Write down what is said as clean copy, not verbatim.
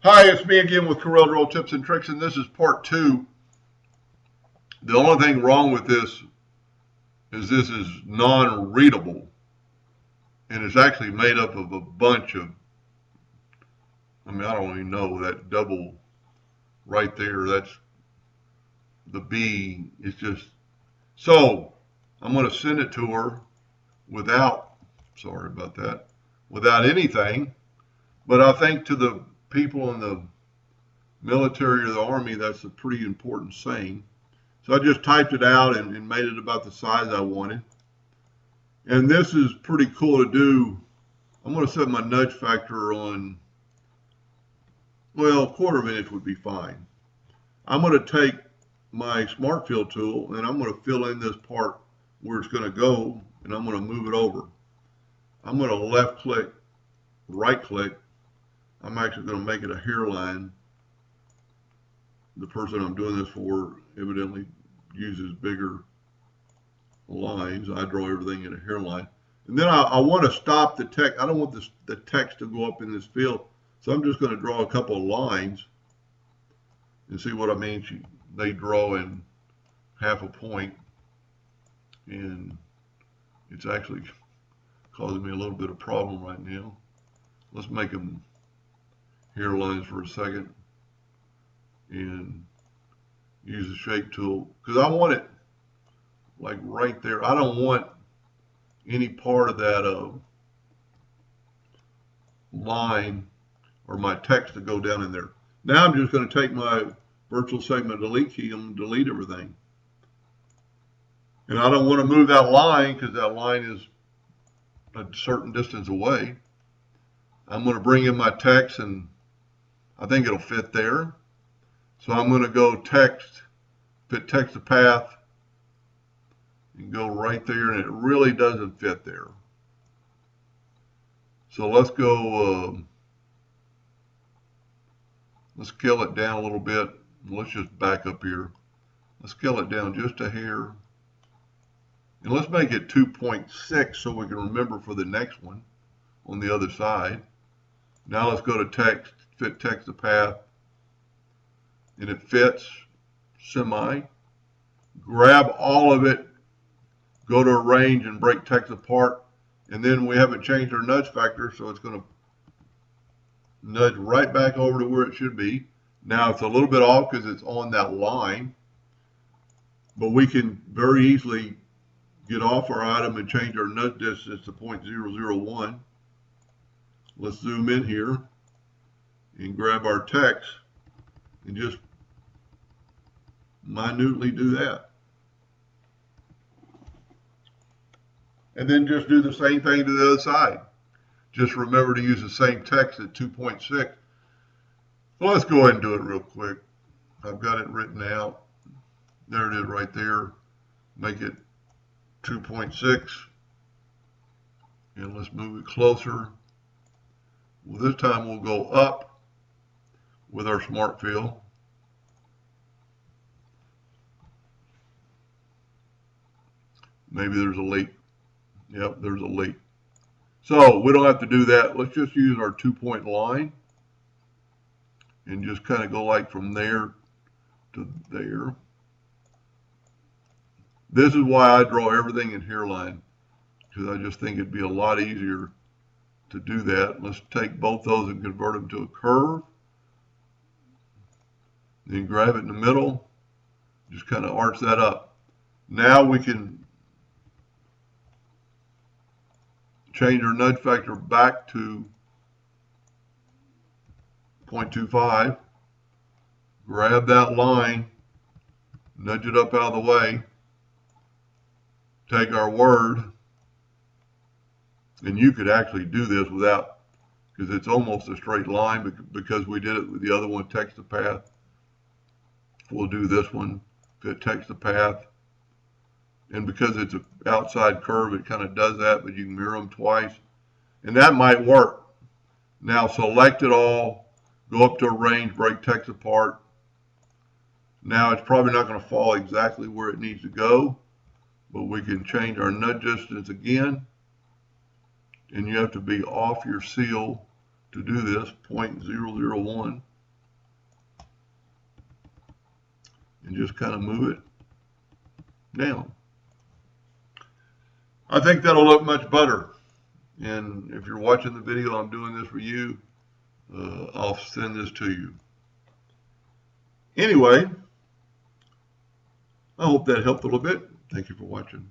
Hi, it's me again with Corel Drill Tips and Tricks, and this is part 2. The only thing wrong with this is non-readable, and it's actually made up of a bunch of, I don't even know, that double right there, that's the B. It's just, so I'm going to send it to her without, sorry about that, without anything, but I think to the people in the military or the Army, that's a pretty important saying. So I just typed it out and made it about the size I wanted. And this is pretty cool to do. I'm going to set my nudge factor on, well, a quarter of an inch would be fine. I'm going to take my smart fill tool and I'm going to fill in this part where it's going to go, and I'm going to move it over. I'm going to left click, right click. I'm actually going to make it a hairline. The person I'm doing this for evidently uses bigger lines. I draw everything in a hairline. And then I want to stop the text. I don't want the text to go up in this field. So I'm just going to draw a couple of lines and see what I mean. They draw in half a point, and it's actually causing me a little bit of problem right now. Let's make them hairlines for a second and use the shape tool, because I want it like right there. I don't want any part of that line or my text to go down in there. Now I'm just going to take my virtual segment delete key and delete everything. And I don't want to move that line because that line is a certain distance away. I'm going to bring in my text, and I think it'll fit there. So I'm going to go text, fit text to path, and go right there, and it really doesn't fit there. So let's go, let's scale it down a little bit. Let's just back up here. Let's scale it down just a hair. And let's make it 2.6 so we can remember for the next one on the other side. Now let's go to text, fit text to path, and it fits semi. Grab all of it, go to arrange and break text apart, and then we haven't changed our nudge factor, so it's going to nudge right back over to where it should be. Now it's a little bit off because it's on that line, but we can very easily get off our item and change our nudge distance to 0.001. Let's zoom in here and grab our text and just minutely do that. And then just do the same thing to the other side. Just remember to use the same text at 2.6. So let's go ahead and do it real quick. I've got it written out. There it is right there. Make it 2.6. And let's move it closer. Well, this time we'll go up with our smart fill. Maybe there's a leak. Yep, there's a leak. So we don't have to do that. Let's just use our 2-point line and just kind of go like from there to there. This is why I draw everything in hairline, because I just think it'd be a lot easier to do that. Let's take both those and convert them to a curve. Then grab it in the middle, just kind of arch that up. Now we can change our nudge factor back to 0.25. Grab that line, nudge it up out of the way, take our word, and you could actually do this without, because it's almost a straight line, because we did it with the other one, text to path. We'll do this one, fit text to path. And because it's an outside curve, it kind of does that, but you can mirror them twice. And that might work. Now select it all, go up to arrange, break text apart. Now it's probably not going to fall exactly where it needs to go, but we can change our nudge distance again. And you have to be off your seal to do this, 0.001. and just kind of move it down. I think that'll look much better. And if you're watching the video, I'm doing this for you. I'll send this to you. Anyway, I hope that helped a little bit. Thank you for watching.